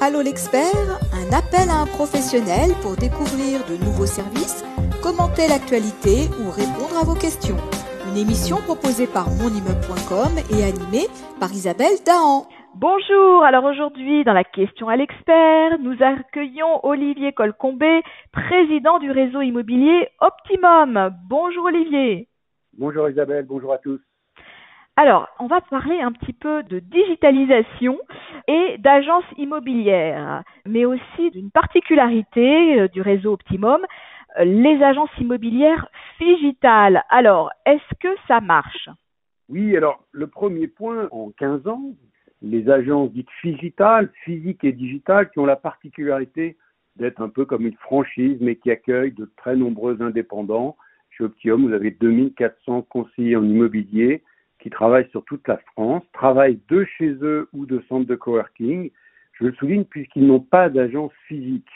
Allô l'expert, un appel à un professionnel pour découvrir de nouveaux services, commenter l'actualité ou répondre à vos questions. Une émission proposée par monimmeuble.com et animée par Isabelle Dahan. Bonjour, alors aujourd'hui dans la question à l'expert, nous accueillons Olivier Colcombé, président du réseau immobilier Optimum. Bonjour Olivier. Bonjour Isabelle, bonjour à tous. Alors, on va parler un petit peu de digitalisation et d'agences immobilières, mais aussi d'une particularité du réseau Optimum, les agences immobilières digitales. Alors, est-ce que ça marche ? Oui, alors le premier point, en 15 ans, les agences dites digitales, physiques et digitales, qui ont la particularité d'être un peu comme une franchise, mais qui accueillent de très nombreux indépendants. Chez Optimum, vous avez 2400 conseillers en immobilier qui travaillent sur toute la France, travaillent de chez eux ou de centres de coworking. Je le souligne puisqu'ils n'ont pas d'agence physique.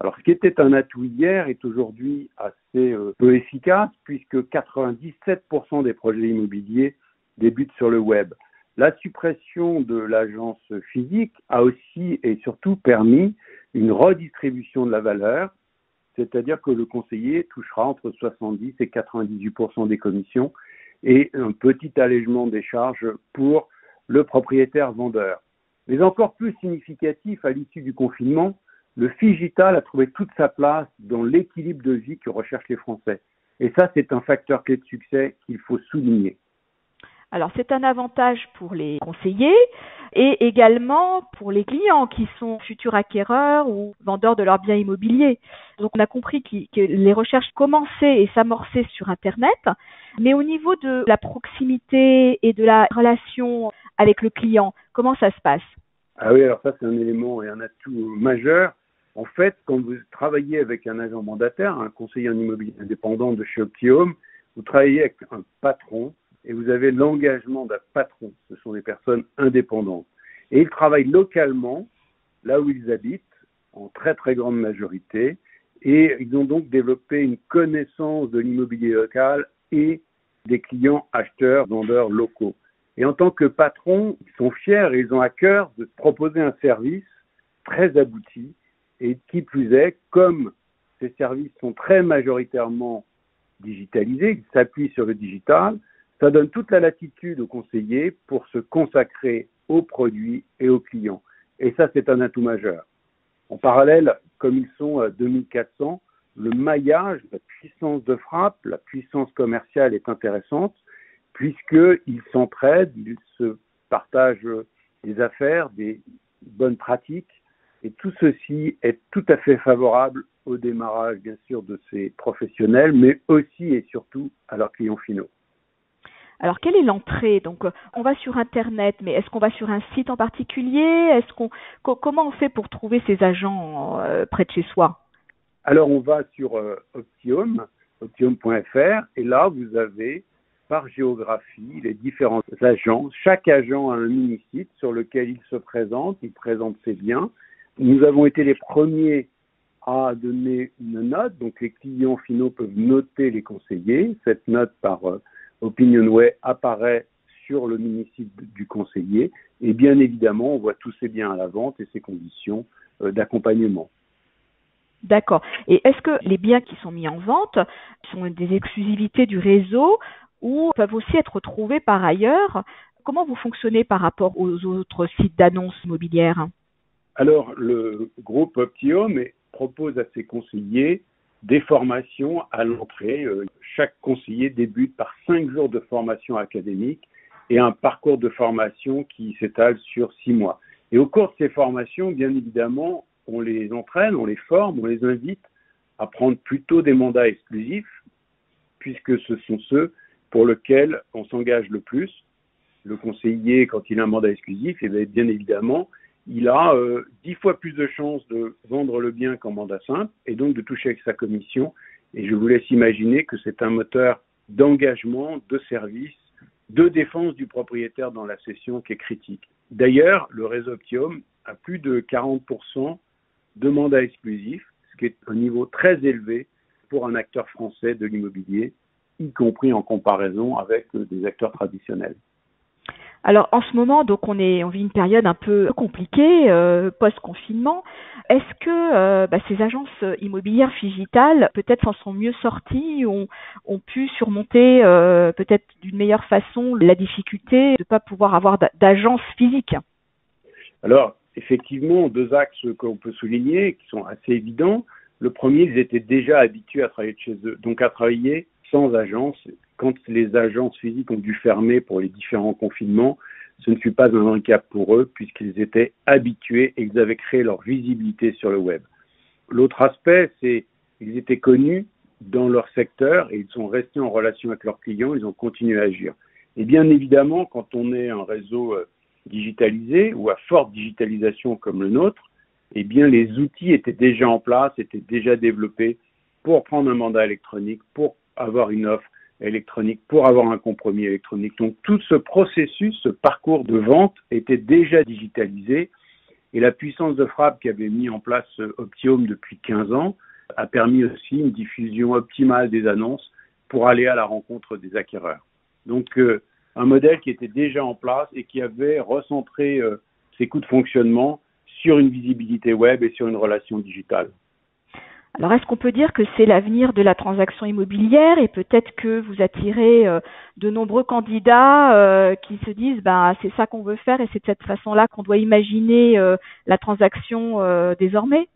Alors, ce qui était un atout hier est aujourd'hui assez peu efficace puisque 97% des projets immobiliers débutent sur le web. La suppression de l'agence physique a aussi et surtout permis une redistribution de la valeur, c'est-à-dire que le conseiller touchera entre 70 et 98% des commissions et un petit allègement des charges pour le propriétaire vendeur. Mais encore plus significatif, à l'issue du confinement, le digital a trouvé toute sa place dans l'équilibre de vie que recherchent les Français. Et ça, c'est un facteur clé de succès qu'il faut souligner. Alors, c'est un avantage pour les conseillers et également pour les clients qui sont futurs acquéreurs ou vendeurs de leurs biens immobiliers. Donc, on a compris que les recherches commençaient et s'amorçaient sur Internet, mais au niveau de la proximité et de la relation avec le client, comment ça se passe ? Ah oui, alors ça, c'est un élément et un atout majeur. En fait, quand vous travaillez avec un agent mandataire, un conseiller en immobilier indépendant de chez Optimum, vous travaillez avec un patron et vous avez l'engagement d'un patron. Ce sont des personnes indépendantes. Et ils travaillent localement, là où ils habitent, en très très grande majorité. Et ils ont donc développé une connaissance de l'immobilier local et des clients acheteurs, vendeurs locaux. Et en tant que patron, ils sont fiers et ils ont à cœur de proposer un service très abouti. Et qui plus est, comme ces services sont très majoritairement digitalisés, ils s'appuient sur le digital, ça donne toute la latitude aux conseillers pour se consacrer aux produits et aux clients. Et ça, c'est un atout majeur. En parallèle, comme ils sont à 2400, le maillage, la puissance de frappe, la puissance commerciale est intéressante puisqu'ils s'entraident, ils se partagent des affaires, des bonnes pratiques. Et tout ceci est tout à fait favorable au démarrage, bien sûr, de ces professionnels, mais aussi et surtout à leurs clients finaux. Alors, quelle est l'entrée ? Donc, on va sur Internet, mais est-ce qu'on va sur un site en particulier ? Comment on fait pour trouver ces agents près de chez soi ? Alors, on va sur Optimum, optimum.fr, et là, vous avez par géographie les différents agents. Chaque agent a un mini-site sur lequel il se présente, il présente ses biens. Nous avons été les premiers à donner une note, donc les clients finaux peuvent noter les conseillers. Cette note par OpinionWay apparaît sur le mini-site du conseiller et bien évidemment, on voit tous ses biens à la vente et ses conditions d'accompagnement. D'accord. Et est-ce que les biens qui sont mis en vente sont des exclusivités du réseau ou peuvent aussi être trouvés par ailleurs ? Comment vous fonctionnez par rapport aux autres sites d'annonces immobilières ? Alors, le groupe Optimum propose à ses conseillers des formations à l'entrée. Chaque conseiller débute par 5 jours de formation académique et un parcours de formation qui s'étale sur 6 mois. Et au cours de ces formations, bien évidemment, on les entraîne, on les forme, on les invite à prendre plutôt des mandats exclusifs, puisque ce sont ceux pour lesquels on s'engage le plus. Le conseiller, quand il a un mandat exclusif, et bien évidemment, il a 10 fois plus de chances de vendre le bien qu'en mandat simple et donc de toucher avec sa commission. Et je vous laisse imaginer que c'est un moteur d'engagement, de service, de défense du propriétaire dans la cession qui est critique. D'ailleurs, le réseau Optimum a plus de 40% de mandats exclusifs, ce qui est un niveau très élevé pour un acteur français de l'immobilier, y compris en comparaison avec des acteurs traditionnels. Alors en ce moment, donc on vit une période un peu compliquée, post-confinement. Est-ce que ces agences immobilières digitales peut-être s'en sont mieux sorties, ont pu surmonter peut-être d'une meilleure façon la difficulté de ne pas pouvoir avoir d'agence physique? Alors, effectivement, deux axes qu'on peut souligner, qui sont assez évidents. Le premier, ils étaient déjà habitués à travailler de chez eux, donc à travailler sans agence. Quand les agences physiques ont dû fermer pour les différents confinements, ce ne fut pas un handicap pour eux, puisqu'ils étaient habitués et ils avaient créé leur visibilité sur le web. L'autre aspect, c'est qu'ils étaient connus dans leur secteur et ils sont restés en relation avec leurs clients, ils ont continué à agir. Et bien évidemment, quand on est un réseau digitalisé ou à forte digitalisation comme le nôtre, eh bien les outils étaient déjà en place, étaient déjà développés pour prendre un mandat électronique, pour avoir une offre électronique, pour avoir un compromis électronique. Donc tout ce processus, ce parcours de vente était déjà digitalisé et la puissance de frappe qu'avait mis en place Optiom depuis 15 ans a permis aussi une diffusion optimale des annonces pour aller à la rencontre des acquéreurs. Donc un modèle qui était déjà en place et qui avait recentré ses coûts de fonctionnement sur une visibilité web et sur une relation digitale. Alors, est-ce qu'on peut dire que c'est l'avenir de la transaction immobilière et peut-être que vous attirez de nombreux candidats qui se disent c'est ça qu'on veut faire et c'est de cette façon-là qu'on doit imaginer la transaction désormais?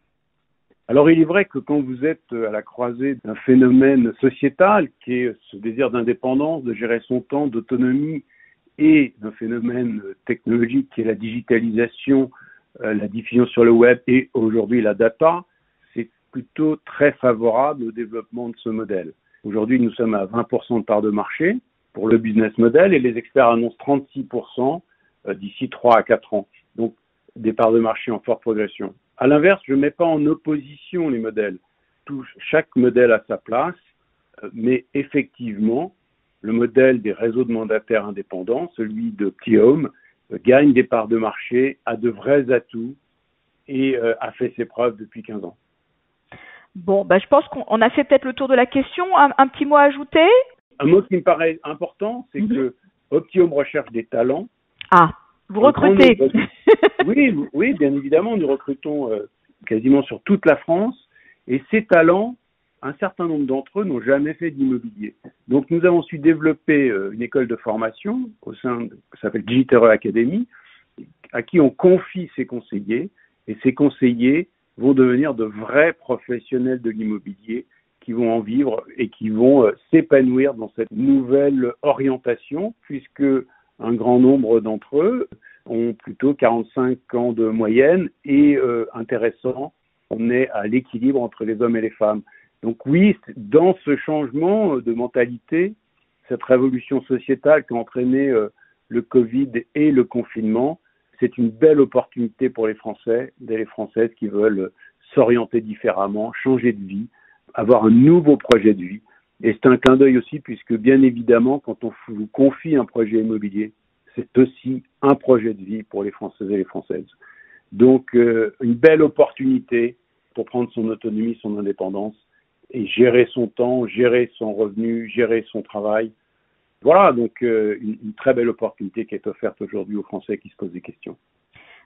Alors, il est vrai que quand vous êtes à la croisée d'un phénomène sociétal qui est ce désir d'indépendance, de gérer son temps, d'autonomie et d'un phénomène technologique qui est la digitalisation, la diffusion sur le web et aujourd'hui la data, c'est plutôt très favorable au développement de ce modèle. Aujourd'hui, nous sommes à 20% de part de marché pour le business model et les experts annoncent 36% d'ici 3 à 4 ans. Donc, des parts de marché en forte progression. À l'inverse, je ne mets pas en opposition les modèles. Chaque modèle a sa place, mais effectivement, le modèle des réseaux de mandataires indépendants, celui de Optiom, gagne des parts de marché, a de vrais atouts et a fait ses preuves depuis 15 ans. Bon, je pense qu'on a fait peut-être le tour de la question. Un petit mot à ajouter? Un mot qui me paraît important, c'est que Optiom recherche des talents. Ah, vous recrutez? Oui, bien évidemment, nous recrutons quasiment sur toute la France. Et ces talents, un certain nombre d'entre eux n'ont jamais fait d'immobilier. Donc, nous avons su développer une école de formation qui s'appelle Digitereux Academy, à qui on confie ces conseillers. Et ces conseillers vont devenir de vrais professionnels de l'immobilier qui vont en vivre et qui vont s'épanouir dans cette nouvelle orientation, puisque un grand nombre d'entre eux ont plutôt 45 ans de moyenne et intéressant, on est à l'équilibre entre les hommes et les femmes. Donc oui, dans ce changement de mentalité, cette révolution sociétale qui a entraîné le Covid et le confinement, c'est une belle opportunité pour les Français et les Françaises qui veulent s'orienter différemment, changer de vie, avoir un nouveau projet de vie. Et c'est un clin d'œil aussi, puisque bien évidemment, quand on vous confie un projet immobilier, c'est aussi un projet de vie pour les Français et les Françaises. Donc, une belle opportunité pour prendre son autonomie, son indépendance et gérer son temps, gérer son revenu, gérer son travail. Voilà, donc une très belle opportunité qui est offerte aujourd'hui aux Français qui se posent des questions.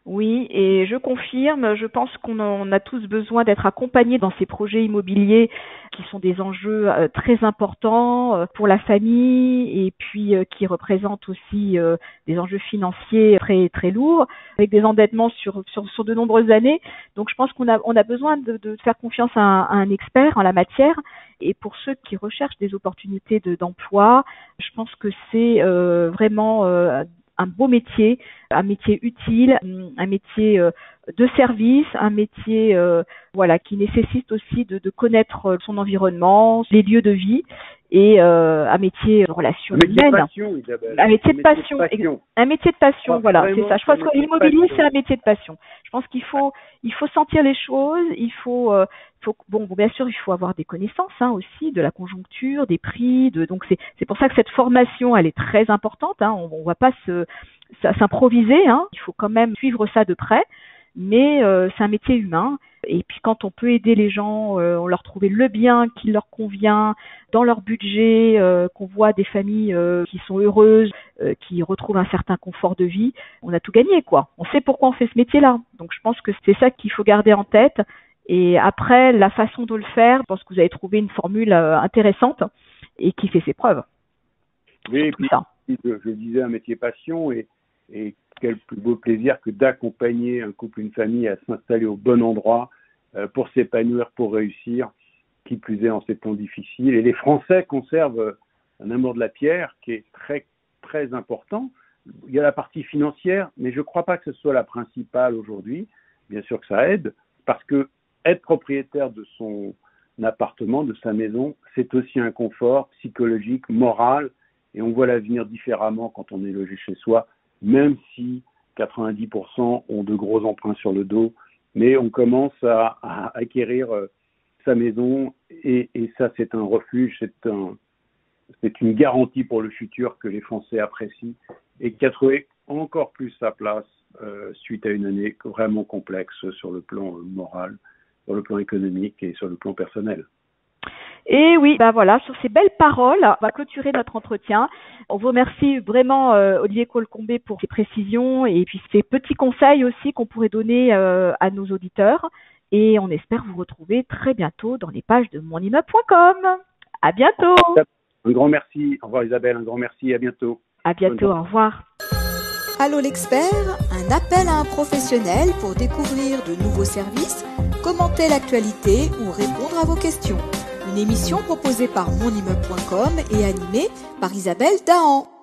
Oui, et je confirme, je pense qu'on a tous besoin d'être accompagnés dans ces projets immobiliers qui sont des enjeux très importants pour la famille et puis qui représentent aussi des enjeux financiers très très lourds avec des endettements sur de nombreuses années. Donc je pense qu'on a besoin de faire confiance à un expert en la matière. Et pour ceux qui recherchent des opportunités d'emploi, je pense que c'est vraiment un beau métier, un métier utile, un métier de service, un métier qui nécessite aussi de connaître son environnement, les lieux de vie et un métier de relation humaine. Un métier de passion. Un métier de passion, voilà, c'est ça. Je pense que l'immobilier, c'est un métier de passion. Je pense qu'il faut sentir les choses, bien sûr, il faut avoir des connaissances aussi de la conjoncture, des prix, donc c'est pour ça que cette formation, elle est très importante. On va pas s'improviser. Il faut quand même suivre ça de près. mais c'est un métier humain. Et puis quand on peut aider les gens, on leur trouver le bien qui leur convient dans leur budget, qu'on voit des familles qui sont heureuses, qui retrouvent un certain confort de vie, on a tout gagné, quoi. On sait pourquoi on fait ce métier-là. Donc je pense que c'est ça qu'il faut garder en tête. Et après, la façon de le faire, je pense que vous avez trouvé une formule intéressante et qui fait ses preuves. Oui, et puis, je disais un métier passion et quel plus beau plaisir que d'accompagner un couple, une famille à s'installer au bon endroit pour s'épanouir, pour réussir, qui plus est en ces temps difficiles. Et les Français conservent un amour de la pierre qui est très, très important. Il y a la partie financière, mais je ne crois pas que ce soit la principale aujourd'hui. Bien sûr que ça aide, parce que être propriétaire de son appartement, de sa maison, c'est aussi un confort psychologique, moral, et on voit l'avenir différemment quand on est logé chez soi, même si 90% ont de gros emprunts sur le dos, mais on commence à acquérir sa maison, et ça c'est un refuge, c'est une garantie pour le futur que les Français apprécient, et qui a trouvé encore plus sa place suite à une année vraiment complexe sur le plan moral, sur le plan économique et sur le plan personnel. Et oui, voilà, sur ces belles paroles, on va clôturer notre entretien. On vous remercie vraiment, Olivier Colcombé, pour ces précisions et puis ces petits conseils aussi qu'on pourrait donner à nos auditeurs. Et on espère vous retrouver très bientôt dans les pages de monimmeuble.com. À bientôt. Un grand merci. Au revoir Isabelle, un grand merci. À bientôt. À bientôt, au revoir. Allô l'expert, un appel à un professionnel pour découvrir de nouveaux services, commenter l'actualité ou répondre à vos questions. Une émission proposée par monimmeuble.com et animée par Isabelle Dahan.